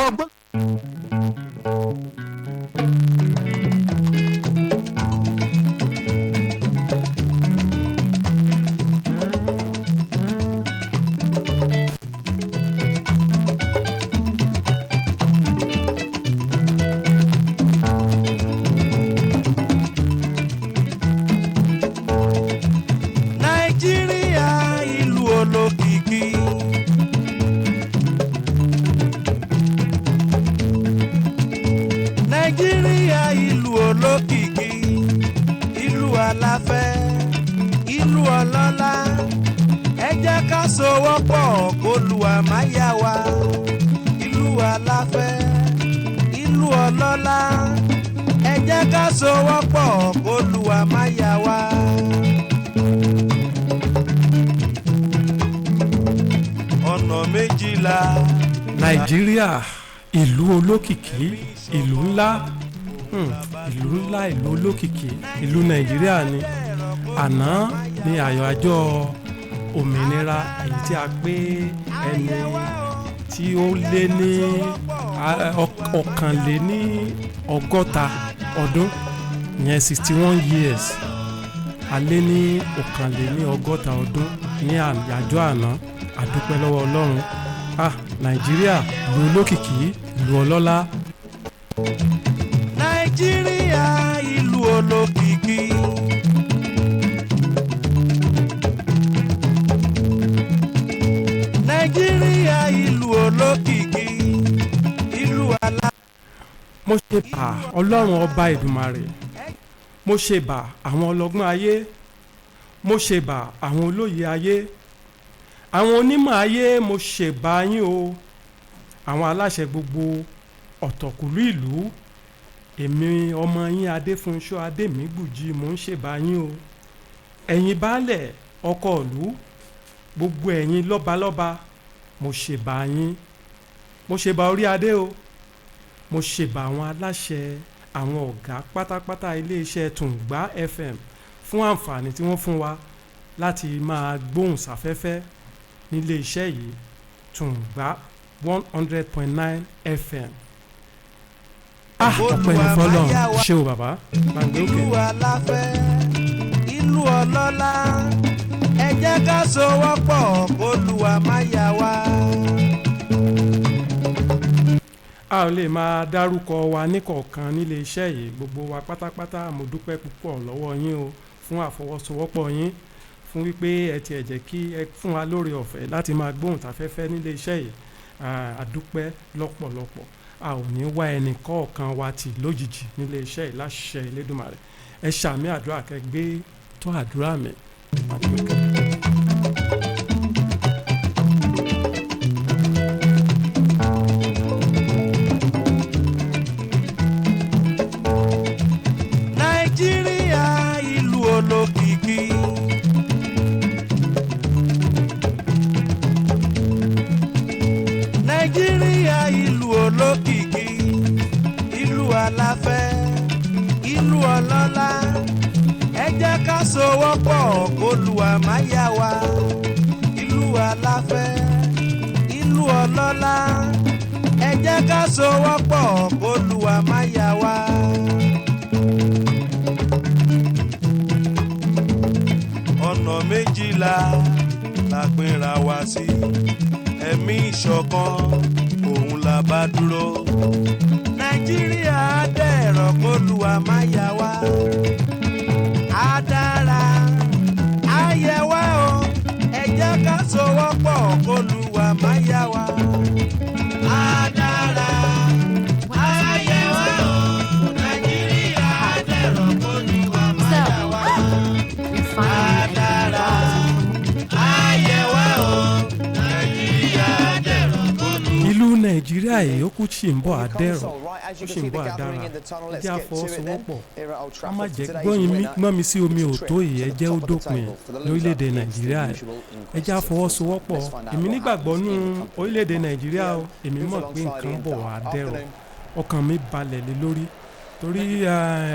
Ogbon. Nàìjíríà ìlú olókìkí. Nàìjíríà ìlú olókìkí, ìlú aláfẹ́, ìlú ọlọ́lá. Ẹ jẹ́ ká sowọ́pọ̀ k'Olúwa má yà wá. Ìlú aláfẹ́, ìlú ọlọ́lá. Ẹ jẹ́ ká sowọ́pọ̀ k'Olúwa má yà wá. Ọ̀nà méjìlá. Nàìjíríà ìlú olókìkí, ìlú ńlá, ìlú ńlá, ìlú olókìkí, ìlú Nàìjíríà ni. Àná ni àyájọ́ òmìnira èyí tí a pé ẹni tí ó lé ní ọ̀kànléní ọgọ́ta ọdún, ìyẹn 61 years. A lé ní ọ̀kànléní ọgọ́ta ọdún ní àyájọ́ àná. A dúpẹ́ lọ́wọ́ Ọlọ́run. Nàìjíríà ìlú olókìkí, ìlú ọlọ́lá. Nàìjíríà ìlú olókìkí. Nàìjíríà ìlú olókìkí, ìlú alá. Mo ṣe bá Ọlọ́run ọba Èdùmàrè, mo ṣe bá àwọn ọlọ́gbọ́n ayé, mo ṣe bá àwọn olóye ayé, àwọn onímọ̀ ayé, mo ṣe bá yín o, àwọn aláṣẹ gbogbo ọ̀tọ̀kùlú ìlú. Èmi ọmọ yín Adefunsho Ademigbuji, mo ń ṣe bá yín o. Ẹ̀yin baálẹ̀ ọkọ ìlú, gbogbo ẹ̀yin lọ́balọ́ba, mo ṣe bá yín. Mo ṣe bá orí adé o. Mo ṣe bá àwọn aláṣẹ, àwọn ọ̀gá pátápátá iléeṣẹ́ Tùngbá FM fún àǹfààní tí wọ́n fún wa láti máa gbóhùn sáfẹ́fẹ́ nílé iṣẹ́ yìí, Tùngbá 100.9 FM. Ọpẹ́ ní fọ́lọ́run, ṣé o bàbá gbàgbé òkè. Ìlú aláfẹ́, ìlú ọlọ́lá. Ẹ jẹ́ ká sowọ́pọ̀ k'Olúwa má yà wá. A ò lè máa dárúkọ wa níkọ̀ọ̀kan nílé iṣẹ́ yìí, gbogbo wa pátápátá. Mo dúpẹ́ púpọ̀ lọ́wọ́ yín o fún àfọwọ́sowọ́pọ̀ yín, fún wípé ẹ ti ẹ̀ jẹ́ kí ẹ fún wa lóore ọ̀fẹ́ láti máa gbóhùn sáfẹ́fẹ́ nílé iṣẹ́ yìí. A dúpẹ́ lọ́pọ̀lọpọ̀. A ò ní wá ẹnì kọ̀ọ̀kan wa tì lójijì nílé iṣẹ́ yìí láṣẹ Elédùmarè. Ẹ ṣàmì àdúrà kẹ́ gbé tó àdúrà mi. Nàìjíríà ìlú olókìkí. Nàìjíríà ìlú olókìkí, ìlú aláfẹ́, ìlú ọlọ́lá. Ẹ jẹ́ ká sowọ́pọ̀ k'Olúwa má yà wá. Ìlú aláfẹ́, ìlú ọlọ́lá. Ẹ jẹ́ ká sowọ́pọ̀ k'Olúwa má yà wá. Ọ̀nà méjìlá la pínra wá sí. Ẹ̀mí ìṣọ̀kan òun la bá dúró. Nàìjíríà dẹ̀rọ̀ k'Olúwa má yà wá. Á dára, á yẹ wá o. Ẹ jẹ́ ká sowọ́pọ̀ k'Olúwa má yà wá. Á dára, á yẹ wá o. Nàìjíríà dẹ̀rọ̀ k'Olúwa má yà wá. Á dára, á yẹ wá o. Nàìjíríà dẹ̀rọ̀ k'Olúwa. Ìlú Nàìjíríà yìí ó kú sì ń bọ̀ àdẹ́rọ̀, ó sì ń bọ̀ àdára. Ẹ jẹ́ àfọwọ́sowọ́pọ̀, ká má jẹ́ gbọ́n mi sí omi òtó yìí. Ẹ jẹ́ ó dópin lórílẹ̀‐èdè Nàìjíríà yìí. Ẹ jẹ́ àfọwọ́sowọ́pọ̀. Èmi nígbàgbọ́ nú orílẹ̀‐èdè Nàìjíríà o. Èmi mọ̀ pé nǹkan bọ̀ wá dẹ́rọ̀. Ọkàn mi balẹ̀ lé lórí, torí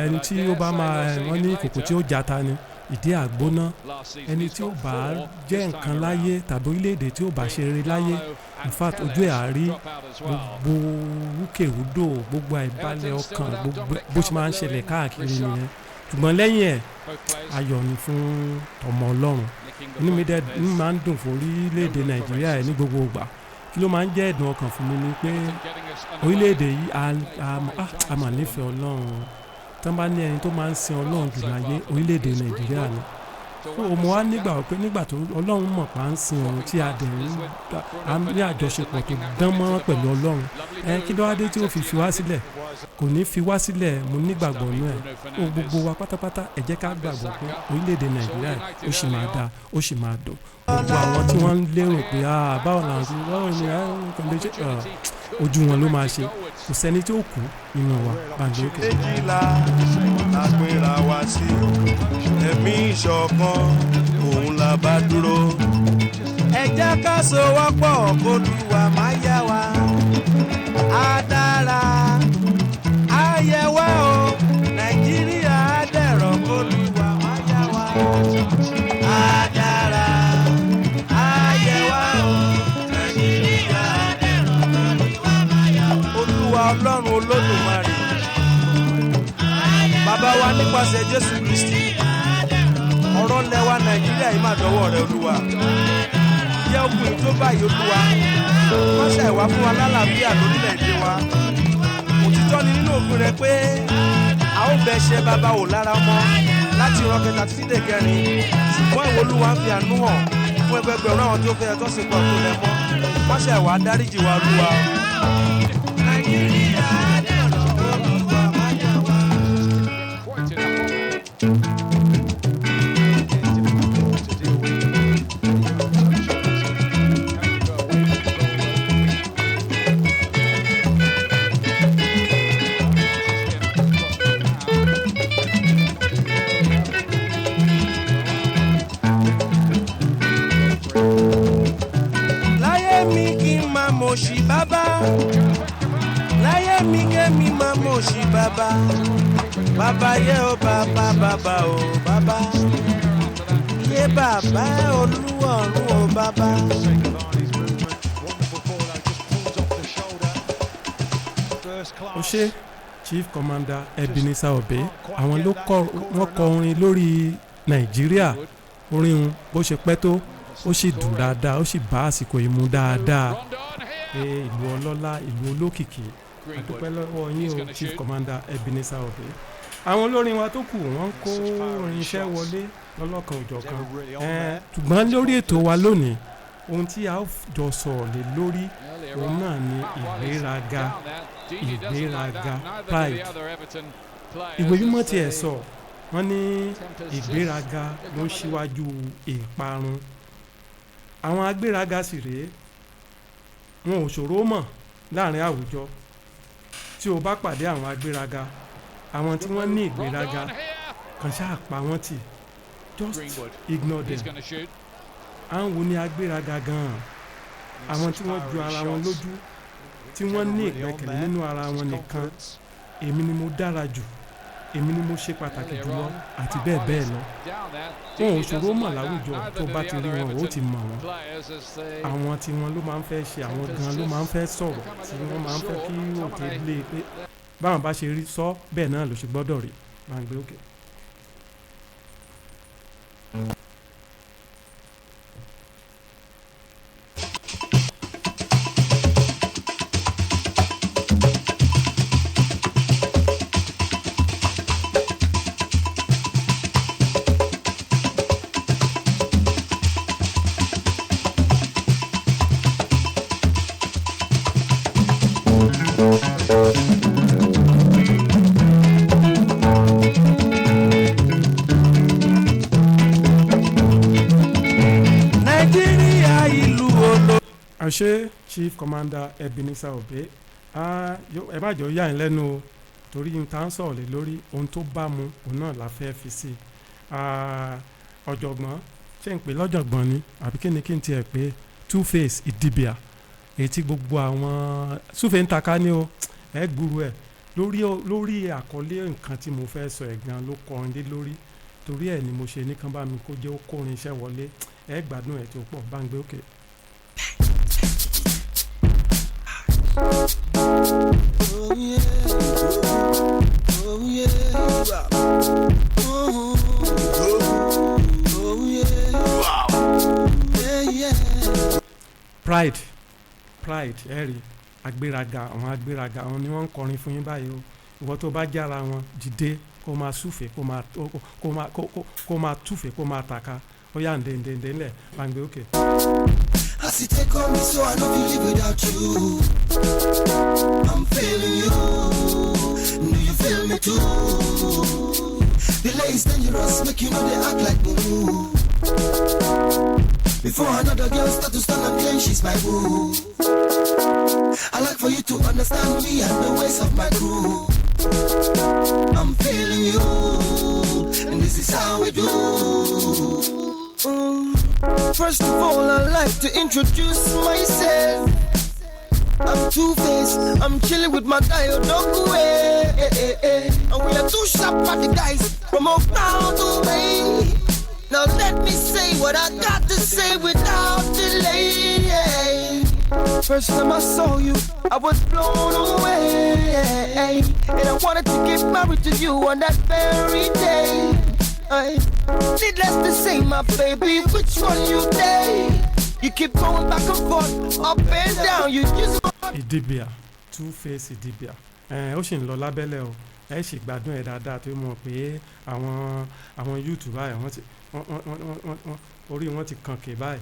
ẹni tí ó bá máa wọ́n ní kòkò tí ó jata ni ìdí àgbóná ẹni tí ó bá jẹ́ nǹkan láyé tàbí orílẹ̀-èdè tí ó bá ṣe rere láyé in fact ojú ẹ̀ á rí gbogbo rúkèrúdò gbogbo àìbalẹ̀ ọkàn gbogbo bó ṣe máa ń ṣẹlẹ̀ káàkiri nìyẹn ṣùgbọ́n lẹ́yìn ẹ̀ ayọ̀ ni fún ọmọ ọlọ́run inú mi máa ń dùn fún orílẹ̀-èdè nàìjíríà ẹ̀ ní gbogbo ìgbà kí ló máa ń jẹ́ ẹ̀dùn ọkàn fún mi ni pé orílẹ̀-èdè yìí a mà nífẹ̀ẹ́ ọlọ́run tí wọ́n bá ní ẹni tó máa ń sin ọlọ́run jù láyé orílẹ̀-èdè nàìjíríà ni mo wá nígbà pé nígbà tó ọlọ́run mọ̀ pa ń sin òun tí a dẹ̀ ní àjọṣepọ̀ tó dán mọ́rán pẹ̀lú ọlọ́run kí ló wá dé tí ó fi wá sílẹ̀ kò ní fi wá sílẹ̀ mo nígbàgbọ́ nú ẹ̀ gbogbo wa pátápátá ẹ jẹ́ ká gbàgbọ́ pé orílẹ̀-èdè nàìjíríà ó sì máa dáa ó sì máa dùn gbogbo àwọn tí wọ́n ń lérò pé báwo làwọn ti báwo ni kàn lè ṣe ojú wọn ló máa ṣe kò sẹ́ni tí ó kú nínú wa bàǹdé òkè. méjìlá la pera wa sí ẹ̀mí ìṣọ̀kan òun la bá dúró. ẹ jẹ́ ká sowọ́pọ̀ k'Olúwa má yà wá á dára á yẹ wá o nàìjíríà á dẹ̀rọ̀ k'Olúwa má yà wá á dára á yẹ wá o nàìjíríà á dẹ̀rọ̀ k'Olúwa má yà wá. Olúwa ọlọ́run olódùmarè bàbá wa nípasẹ̀ Jésù Kristi ọ̀rọ̀ lẹ́wà nàìjíríà yìí máa dọ́wọ́ rẹ Olúwa jẹ́ ogun tó báyìí Olúwa má ṣe àìwá fún wa lálàáfíà lórílẹ̀‐èdè wa òtítọ́ ni nínú òfin rẹ pé a ó bẹ ṣe bàbá wò lára ọmọ láti ìran kẹta títí dé kẹrin ṣùgbọ́n ìwọ Olúwa ń fi àánú hàn fún ẹgbẹgbẹ̀rún àwọn tó fẹ́ ẹ̀tọ́ sí pọ̀ tó lẹ mọ́ má ṣe àìwá dáríjì wa Olúwa. Nàìjíríà dẹ̀rọ̀ Olúwa má yà wá. Moshi baba láyé mi kémi máa moshi baba baba yẹ o baba baba o baba yé baba olúwọ̀run o baba. ó ṣe Chief Commander Ebenezer Obey àwọn ló wọ́n kọ orin lórí Nàìjíríà orin bó ṣe pẹ́ tó ó sì dùn dáadáa ó sì bá àsìkò yìí mu dáadáa ìlú ọlọ́lá ìlú olókìkí àdúpẹ́ lọ́wọ́ yín o Chief Commander Ebenezer Obey. àwọn olórin wa tó kù wọ́n kó orin iṣẹ́ wọlé lọ́lọ́kan òjọ̀kan ṣùgbọ́n lórí ètò wa lónìí ohun tí a jọ sọ̀rọ̀ lé lórí òun náà ni ìgbéraga pride. ìwé mímọ́ tiẹ̀ sọ wọ́n ní ìgbéraga ló ń ṣíwájú ìparun. àwọn agbéraga sì rèé wọn ò ṣòro mọ̀ láàrin àwùjọ tí o bá pàdé àwọn agbéraga àwọn tí wọ́n ní ìgbéraga kàn ṣáà pa wọ́n tì just ignore them. àwọn wo ni agbéraga gan-an àwọn tí wọ́n ju ara wọn lójú tí wọ́n ní ìgbẹ́kẹ̀lé nínú ara wọn nìkan èmi ni mo dára jù èmi ni mo ṣe pàtàkì jùlọ àti bẹ́ẹ̀ bẹ́ẹ̀ lọ. wọn ò ṣòro mọ̀ láwùjọ tó bá ti rí wọn ó ti mọ̀ wọn. àwọn tí wọn ló máa ń fẹ́ ṣe àwọn gan ló máa ń fẹ́ sọ̀rọ̀ tí wọ́n máa ń fẹ́ kí òkè lé pé báwọn bá ṣe rí sọ bẹ́ẹ̀ náà ló ṣe gbọ́dọ̀ rí máa ń gbé òkè. àṣé Chief Commander Ebenezer Obey ẹ má jọ yà ń lẹ́nu o torí n ta ń sọ̀rọ̀ lé lórí ohun tó bá mu òun náà la fẹ́ fi sí ọ̀jọ̀gbọ́n ṣé ń pè lọ́jọ̀gbọ́n ni àbí kí n tiẹ̀ pé Two-Face Idibia èyí tí gbogbo àwọn súfèé ń taká ní o gbúrú ẹ̀ lórí àkọlé nǹkan tí mo fẹ́ sọ ẹ̀ gan ló kọrin dé lórí torí ẹ̀ ni mo ṣe ní kán bá mi kó jẹ́ ó kórin iṣẹ́ wọlé ẹ gbádùn ẹ̀ tó pọ̀ bá ń gbé òkè. Oh yeah, oh yeah, oh yeah, yeah. Pride ẹ rí agbéraga àwọn agbéraga àwọn ni wọ́n ń kọrin fún yín báyìí o ìwọ tó bá jára wọn dìde kó máa súfèé kó máa túfèé kó máa tàka ó yà ǹdẹ̀ ńlẹ̀ bá ń gbé òkè. As you take on me, so I know you live without you. I'm feeling you. Do you feel me too? Delay is dangerous, make you know they act like boo. Before another girl start to stand and claim she's my boo. I like for you to understand me and the ways of my crew. I'm feeling you, and this is how we do. First of all, I'd like to introduce myself. I'm Two-Face, I'm chilling with my guy Ogbon. And we are two sharp party guys from Ogbon to Bay. Now let me say what I got to say without delay. First time I saw you, I was blown away. And I wanted to get married to you on that very day. Needless to say, my baby, which one you take? You keep going back and forth, up and down, you just... Idibia, Two-Face Idibia. Ó sì ń lọ lábẹ́lẹ̀ o. Ẹ sì gbádùn ẹ̀ dáadáa tó mọ̀ pé àwọn YouTube báyìí orí wọn ti kàn ké báyìí.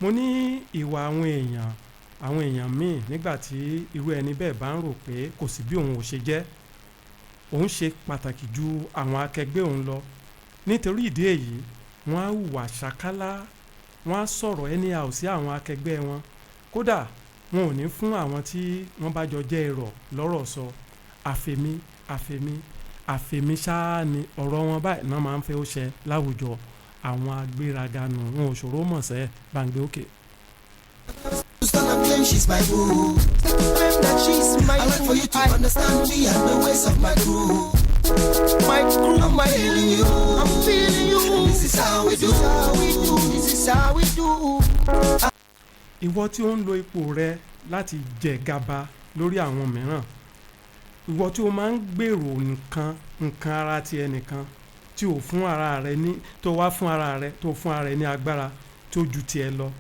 Mo ní ìwà àwọn èèyàn míì nígbà tí irú ẹni bẹ́ẹ̀ bá ń rò pé kò sí bí òun ò ṣe jẹ́ òun ṣe pàtàkì ju àwọn akẹgbẹ́ òun lọ nítorí ìdí èyí wọ́n á hùwà ṣàkálà wọ́n á sọ̀rọ̀ anyhow sí àwọn akẹgbẹ́ wọn kódà wọn ò ní fún àwọn tí wọ́n bá jọ jẹ́ èrò lọ́rọ̀ sọ àfẹ̀mí ṣáá ni ọ̀rọ̀ wọn báyìí náà máa ń fẹ́ ó ṣe láwùjọ àwọn agbéraga nù wọn ò ṣòro mọ̀ sẹ́ gbàǹgbé òkè. She's my boo. I like for you to understand me and the ways of my crew. I'm feeling you. This is how we do. This is how we do. Ìwọ tí ó ń lo ipò rẹ láti jẹ gàba lórí àwọn mìíràn ìwọ tí ó máa ń gbèrò nǹkan ara ti ẹnìkan tí ò fún ara rẹ ní tó wá fún ara rẹ tó fún ara rẹ ní agbára tó ju tiẹ̀ lọ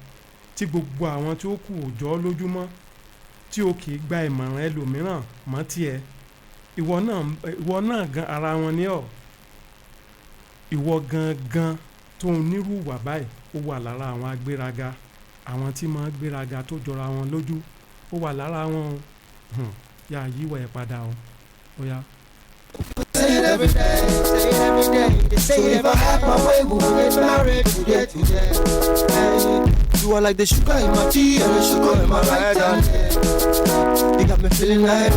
tí gbogbo àwọn tí ó kù òjọ́ lójúmọ́ tí ó kì í gba ìmọ̀ràn ẹlòmíràn mọ́ tiẹ̀ ìwọ náà gan ara wọn ní ọ̀ ìwọ gangan tó ń nírú wà báyìí ó wà lára àwọn agbéraga àwọn tí máa ń gbéraga tó jọra wọn lójú ó wà lára wọn yà yíwọ̀ ẹ̀ padà o ó yá. Say it every day, say it every day. They say so if I had my way, we would get married today. You are like the sugar in my tea and the sugar in my right hand. You got me feeling irate.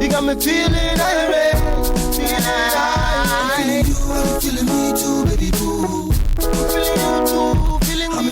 You got me feeling irate. I'm feeling you, I'm feeling me too, baby boo. I'm feeling you too, feeling me.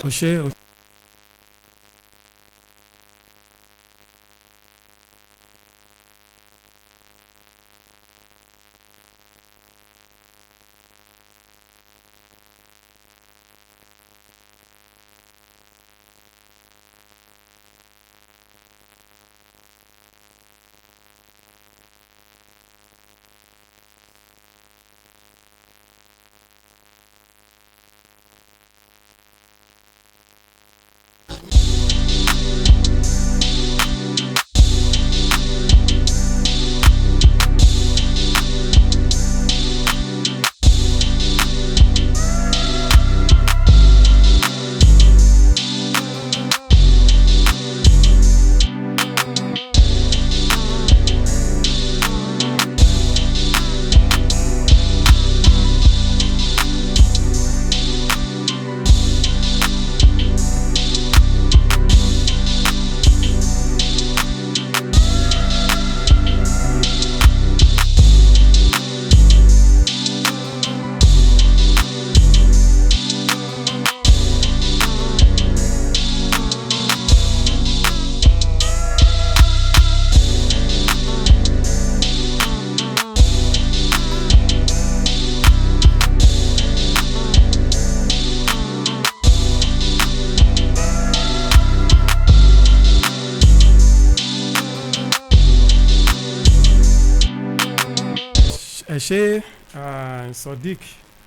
ẹ ṣe Sodiq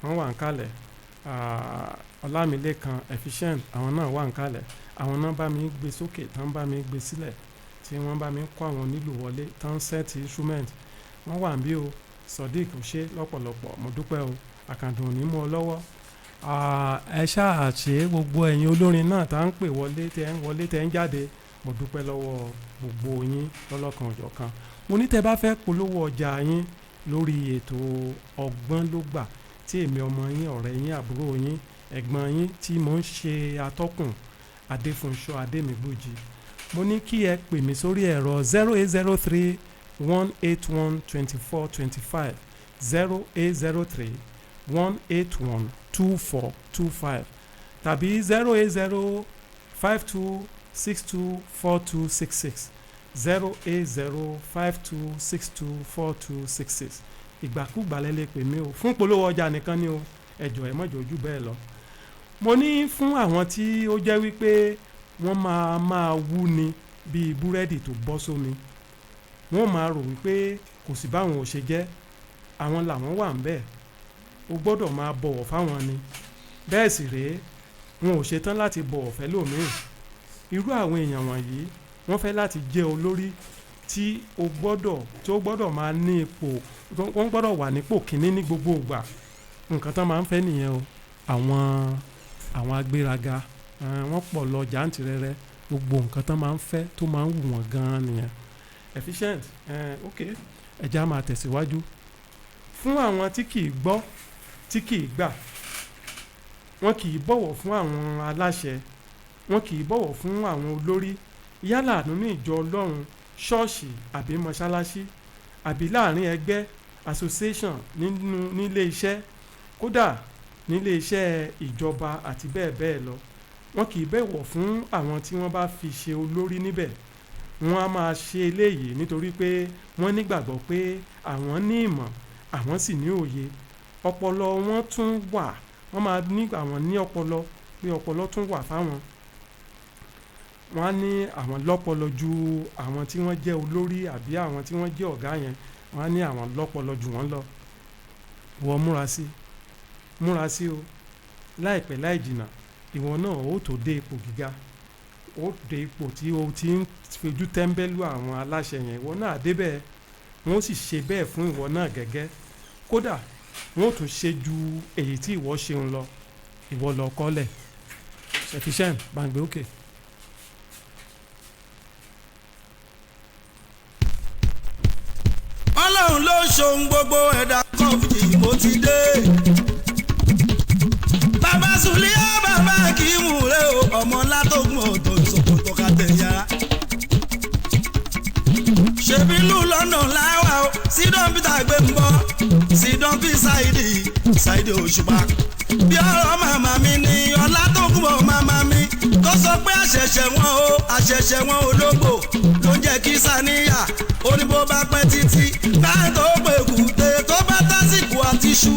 wọ́n wà ń kalẹ̀ Ọlámilékan efficient àwọn náà wà ń kalẹ̀ àwọn náà bá mi gbé sókè tán bá mi gbé sílẹ̀ tí wọ́n bá mi kó àwọn nílù wọlé tán set instrument wọ́n wà ń bí o Sodiq ò ṣe lọ́pọ̀lọpọ̀ mo dúpẹ́ o àkàndùn ní mú ọ lọ́wọ́ ẹ ṣáà ṣe gbogbo ẹ̀yin olórin náà tá ń pè wọlé tẹ́ ń jáde mo dúpẹ́ lọ́wọ́ gbogbo yín lọ́lọ́kan òjọ̀kan mo ní tẹ́ bá fẹ́ polówó ọjà yín lórí ètò ọgbọ́n ló gbà tí èmi ọmọ yín ọ̀rẹ́ yín àbúrò yín ẹ̀gbọ́n yín tí mò ń ṣe atọ́kùn Adefunsho Ademigbuji mo ní kí ẹ pè mí sórí ẹ̀rọ 0803 181 2425 0803 181 2425 tàbí 080 52 62 4266 080 52 62 4266 ìgbàkúgbà lẹ lè pè mí o fún polówó ọjà nìkan ni o ẹjọ ẹ mọ̀jọ ojú bẹ́ẹ̀ lọ. mo ní fún àwọn tí ó jẹ́ wípé wọ́n máa wú ni bíi búrẹ́dì tó bọ́ sómi wọ́n máa rò wípé kò sí báwọn ò ṣe jẹ́ àwọn làwọn wà ń bẹ̀ o gbọ́dọ̀ máa bọ̀wọ̀ fáwọn ni bẹ́ẹ̀ sì rèé wọn ò ṣetán láti bọ̀wọ̀ fẹ́ lómìn irú àwọn èèyàn wọ̀nyí wọ́n fẹ́ láti jẹ́ olórí tí ó gbọ́dọ̀ máa ní ipò wọ́n gbọ́dọ̀ wà nípò kínní ní gbogbo ìgbà nǹkan tán máa ń fẹ́ nìyẹn o àwọn agbéraga wọ́n pọ̀ lọ jàǹtìrẹrẹ gbogbo nǹkan tán máa ń fẹ́ tó máa ń wù wọ́n gan-an nìyẹn efficient ok ẹja máa tẹ̀síwájú fún àwọn tí kì í gbọ́ tí kì í gbà wọ́n kì í bọ̀wọ̀ fún àwọn aláṣẹ wọ́n kì í bọ̀wọ̀ fún àwọn olórí yálà nínú ìjọ ọlọ́run ṣọ́ọ̀ṣì àbí mọ́ṣáláṣí àbí láàrin ẹgbẹ́ association nílé iṣẹ́ kódà nílé iṣẹ́ ìjọba àti bẹ́ẹ̀ bẹ́ẹ̀ lọ wọ́n kì í bẹ̀wọ̀ fún àwọn tí wọ́n bá fi ṣe olórí níbẹ̀ wọ́n á máa ṣe eléyìí nítorí pé wọ́n nígbàgbọ́ pé àwọn ní ìmọ̀ àwọn sì ní òye ọpọlọ wọn tún wà wọ́n máa ní àwọn ní ọpọlọ pé ọpọlọ tún wà fáwọn wọ́n á ní àwọn lọ́pọlọ ju àwọn tí wọ́n jẹ́ olórí àbí àwọn tí wọ́n jẹ́ ọ̀gá yẹn wọ́n á ní àwọn lọ́pọlọ jù wọ́n lọ wọ́n múra sí o láìpẹ́ láì jìnnà ìwọ náà ó tó dé ipò gíga ó dé ipò tí o ti ń fojú tẹ́ńbẹ́lú àwọn aláṣẹ yẹn ìwọ náà débẹ̀ wọ́n sì ṣe bẹ́ẹ̀ fún ìwọ náà gẹ́gẹ́ kódà wọ́n tún ṣe ju èyí tí ìwọ ṣeun lọ ìwọ lọ kọ́lẹ̀ efficient gbàgbé òkè. ọlọ́run ló ṣohun gbogbo ẹ̀dá kọ́fì mo ti dé. bàbá sùlíyà bàbá kì í mú rẹ o ọmọ látògùn ọ̀tọ̀ ìsòkòtò kàtẹ́yà. ṣèbí lù lọ́nà láwà o sídọ̀n peter gbé ń bọ́ sídọ̀n fi ṣáìdì òṣùpá. bí ọ̀rọ̀ màmá mi ni ọlá tó kún bọ̀ màmá mi tó sọ pé àṣẹ̀ṣẹ̀ wọn ológbò ló ń jẹ́ kí sàníyà ó ní bó bá pẹ́ títí náà tó pé kùté tó bá tásìkò àti ṣú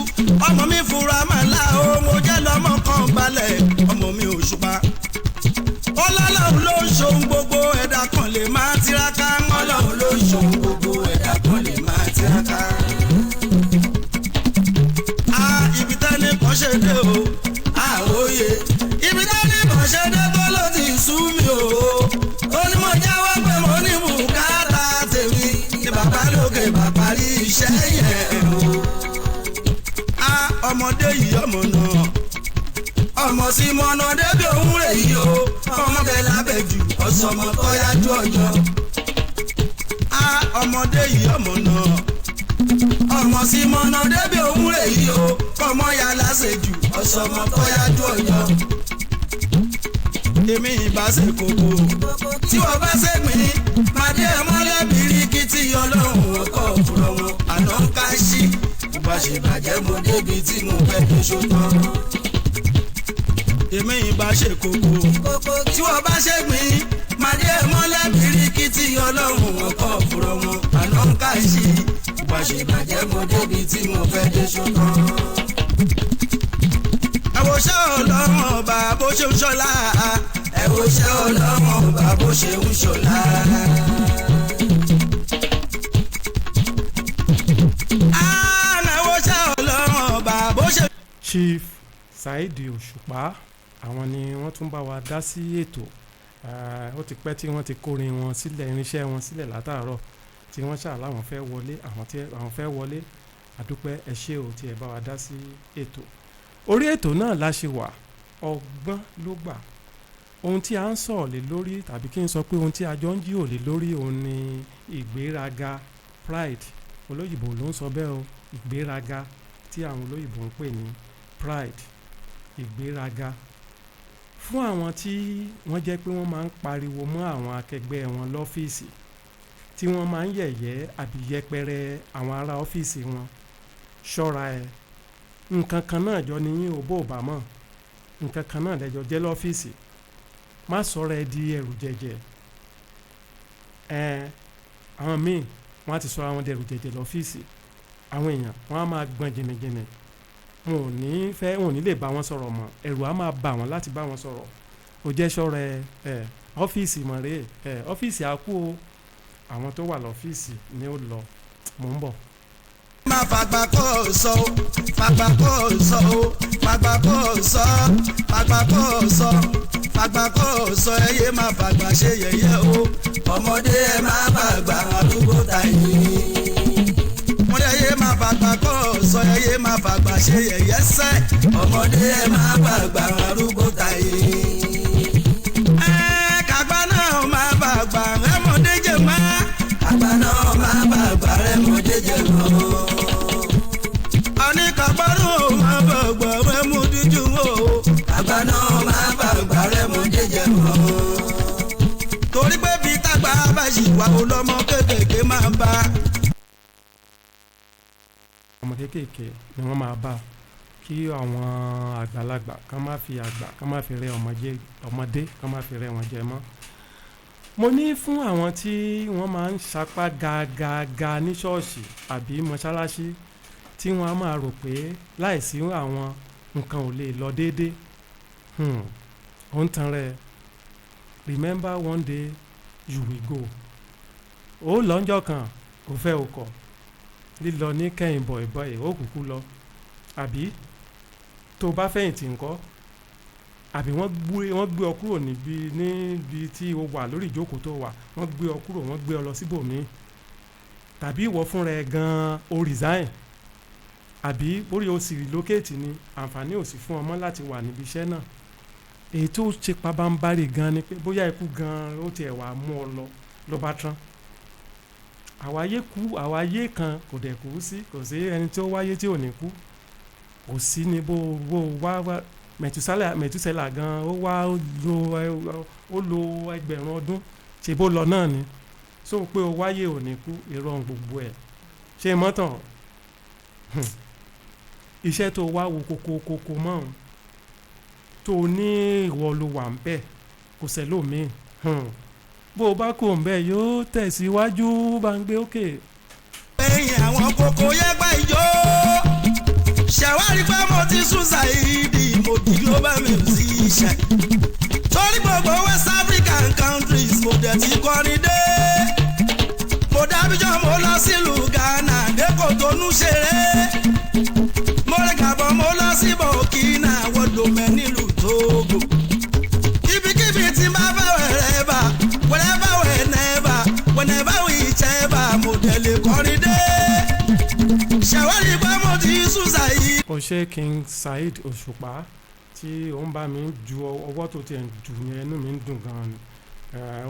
ọmọ mi fura màlá o mo jẹ́ lọ́mọ kan balẹ̀ ọmọ mi òṣùpá. ọlọ́run ló ń ṣohun gbogbo ẹ̀dá kan lè máa tiraka. ọlọ́run ló ń ṣohun gbogbo ẹ̀dá kan lè máa tiraka. ibi tẹ́ni kan ṣe dé o àwòye ibi tẹ́ni kan ṣe dé tó ló ti sú mi o. ó ní mo jáwọ́ pé mo ní bùkátà tèmi ní bàbá lókè bàbá rí iṣẹ́ yẹn o. ọmọdé yìí ọmọ náà ọmọ sí mọ́nà débi òun rẹ̀ yìí o ọmọ bẹ́ẹ̀ lábẹ́ jù ọ̀sọ̀mọ tó yájú ọjọ́. ọmọdé yìí ọmọ náà ọmọ sí mọ́nà débi òun rẹ̀ yìí o ọmọ ya lásèjù ọ̀sọ̀mọ tó yájú ọjọ́. èmi ìbá ṣe kókó tí wọ́n bá ṣe pín pàdé ẹ̀ mọ́lẹ̀ bíríkìtì ọlọ́run ọkọ̀ òfurọ̀ wọn àná ń ká sí bá ṣe bàjẹ́ mo débi tí mo fẹ́ tó ṣòtán. èmi ìbá ṣe kókó tí wọ́n bá ṣe pín pàdé ẹ̀ mọ́lẹ̀ bíríkìtì ọlọ́run ọkọ̀ òfurọ̀ wọn àná ń ká sí bá ṣe bàjẹ́ mo débi tí mo fẹ́ tó ṣòtán. ẹ̀wòṣẹ́ ọlọ́run ọba bó ṣe ń ṣọlá ẹ̀wòṣẹ́ ọlọ́run ọba bó ṣe ń ṣọlá. Chief Saheed Òṣùpá àwọn ni wọ́n tún bá wa dá sí ètò. Ó ti pẹ́ tí wọ́n ti kórin wọn sílẹ̀, irinṣẹ́ wọn sílẹ̀ látàárọ̀ tí wọ́n ṣáà láwọn fẹ́ wọlé, àwọn fẹ́ wọlé. Àdúpẹ́ ẹ ṣé o tí ẹ bá wa dá sí ètò. Orí ètò náà la ṣe wà, ọgbọ́n ló gbà. Ohun tí a ń sọ̀rọ̀ lé lórí tàbí kí n sọ pé ohun tí a jọ ń jíròrò lé lórí òun ni ìgbéraga, pride. Olóyìnbó ló ń sọ bẹ́ẹ̀ o, ìgbéraga tí àwọn olóyìnbó ń pè ní pride, ìgbéraga. Fún àwọn tí wọ́n jẹ́ pé wọ́n máa ń pariwo mọ́ àwọn akẹgbẹ́ wọn lọ́fíìsì, tí wọ́n máa ń yẹ̀yẹ́ àbí yẹpẹrẹ àwọn ará ọ́fíìsì wọn, ṣọ́ra ẹ. Nǹkan kan náà jọ ni yín ò bó bá mọ̀, nǹkan kan náà lẹ́jọ́ jẹ́ lọ́fíìsì. Má sọ̀rọ̀ ẹ di ẹrù jẹjẹ. Àwọn míì wọ́n á ti sọ àwọn ẹrù jẹjẹ lọ́fíìsì. Àwọn èèyàn wọ́n á máa gbọ́n jìnnìjìnnì. Wọn ò ní lè bá wọn sọ̀rọ̀ mọ́, ẹ̀rù á máa bà wọ́n láti bá wọn sọ̀rọ̀. Ó jẹ́ ṣọ́ra ẹ. Ọ́fíìsì mọ̀ rèé, ọ́fíìsì á kú o. Àwọn tó wà lọ́fíìsì ni ó lọ. Mò ń bọ̀. Má fàgbà kó sọ o, fàgbà kó sọ o, fàgbà kó sọ, fàgbà kó sọ, fàgbà kó sọ, ẹyẹ má fàgbà ṣe yẹ̀yẹ́ o. Ọmọdé ẹ má fàgbà àdúgbò tàyè. Ọmọdé ẹyẹ má fàgbà kó sọ, ẹyẹ má fàgbà ṣe yẹ̀yẹ́ sẹ́. Ọmọdé ẹ má fàgbà àdúgbò tàyè. Kàgbà náà má fàgbà rẹ́mọdé jẹ má. Kàgbà náà má fàgbà rẹ́mọdé jẹ mọ́. Oníkàgbọ́rù máa fàgbà rẹ́mú dúdú o. Kàgbà náà máa fàgbà rẹ́mú jẹjẹ mọ́. Torí pé bí tàgbà bá ṣì wà ó lọ́mọ kéékèèké máa bá. Ọmọ kéékèèké ni wọ́n máa bá kí àwọn àgbàlagbà kán má fi àgbà kán má fi rẹ́ ọmọdé kán má fi rẹ́ wọn jẹ mọ́. Mo ní fún àwọn tí wọ́n máa ń sapá gàgàgà ní ṣọ́ọ̀ṣì àbí mọ́ṣáláṣí tí wọ́n á máa rò pé láìsí àwọn nǹkan ò lè lọ déédé. Ó ń tan rẹ̀. Remember one day you will go. Ó lọ́njọ́ kan kò fẹ́ o kọ̀. Lílọ ní kẹ́yìn bọ̀ìbọ̀ì ó kúkú lọ. Àbí tó bá fẹ̀yìntì ńkọ́? Àbí wọ́n gbé ọ kúrò níbi tí o wà lórí ìjókòó tó wà, wọ́n gbé ọ kúrò, wọ́n gbé ọ lọ síbòmíì. Tàbí ìwọ fúnra ẹ gan-an o resign. Àbí orí o sì relocate ni àǹfààní ò sí fún ọmọ láti wà níbi iṣẹ́ náà. Èyí tó ṣe pabambarì gan ni pé bóyá ikú gan ó tiẹ̀ wà mú ọ lọ bá tán. Àwáyé kan kò dẹ̀ kú sí, kò sí ẹni tí ó wáyé tí ò ní kú. Kò sí ni bó wá Mẹ̀túsẹ́là gan ó wá ó lo ẹgbẹ̀rún ọdún ṣe bó lọ náà ni. So pé o wáyé ò ní kú irọ́ gbogbo ẹ̀. Ṣé mọ́tàn? Iṣẹ́ tó wá wo kókó mọ́ tó ní ìwọ ló wà ń bẹ̀ kò sẹ́lòmíì. Bó o bá kò ń bẹ̀ yóò tẹ̀síwájú bá ń gbé òkè. Lẹ́yìn àwọn kókó yẹ́gbà ìjó ṣàwárí pé mo ti sún Saheed mo di global musician. Torí gbogbo West African countries mo dẹ̀ ti kọrin dé. Mo dábíjọ́ mo lọ sílùú Ghana dé Kòtónú ṣeré. Mo rẹ̀ Gabon mo lọ sí Burkina wọ́dọ̀mẹ́ nílùú Togo. Ibikíbi tí n bá fẹ́ whenever whichever mo dẹ̀ lè kọrin dé. Ṣàwárí pé mo ti sún Saheed. Ó ṣe King Saheed Òṣùpá tí ó ń bá mi ju ọwọ́ tó tiẹ̀ jù yẹn inú mi ń dùn gan-an ni.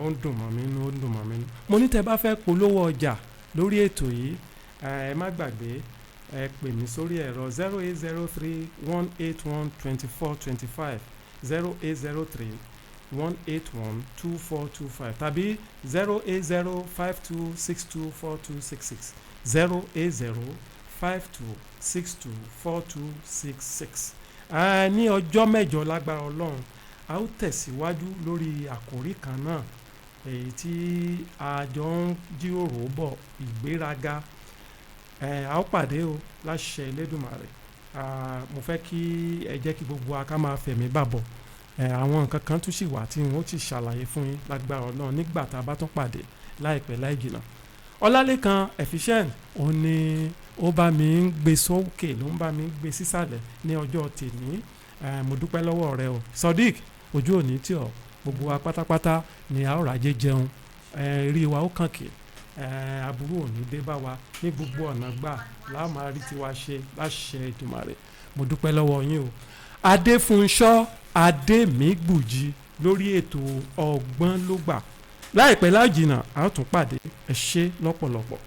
Ó ń dùn mọ́ mi nú, ó ń dùn mọ́ mi nú. Mo ní tẹ́ bá fẹ́ polówó ọjà lórí ètò yìí ẹ má gbàgbé ẹ pè mí sórí ẹ̀rọ 0803-181-2425 0803-181-2425 tàbí 08052624266 08052624266. Ní ọjọ́ mẹ́jọ lágbára Ọlọ́run a ó tẹ̀síwájú lórí àkòrí kan náà èyí tí a jọ ń jíròrò bọ̀ ìgbéraga. A ó pàdé o láṣẹ Elédùmarè. Mo fẹ́ kí ẹ jẹ́ kí gbogbo wa ká máa fẹ̀mí bàbọ̀. Àwọn nǹkan kan tún sì wà tí wọ́n ti ṣàlàyé fún yín lágbára Ọlọ́run nígbà tá a bá tún pàdé láìpẹ́ láì jìnnà. Ọlálékan efficient òun ni ó bá mi ń gbé sókè ló ń bá mi ń gbé sísàlẹ̀ ní ọjọ́ tèmi. Mo dúpẹ́ lọ́wọ́ rẹ o Sodiq, ojú òní tí ọ gbogbo wa pátápátá ni a ó ràjẹ́ jẹun, rí wa ó kàn kì, aburú òní dé bá wa ní gbogbo ọ̀nà gbà láà máa rí tiwa ṣe láṣẹ Èdùmàrè. Mo dúpẹ́ lọ́wọ́ yín o. Adefunsho Ademigbuji lórí ètò ọgbọ́n ló gbà. Láìpẹ́ láì jìnnà a ó tún pàdé. Ẹ ṣé lọ́pọ̀lọpọ̀.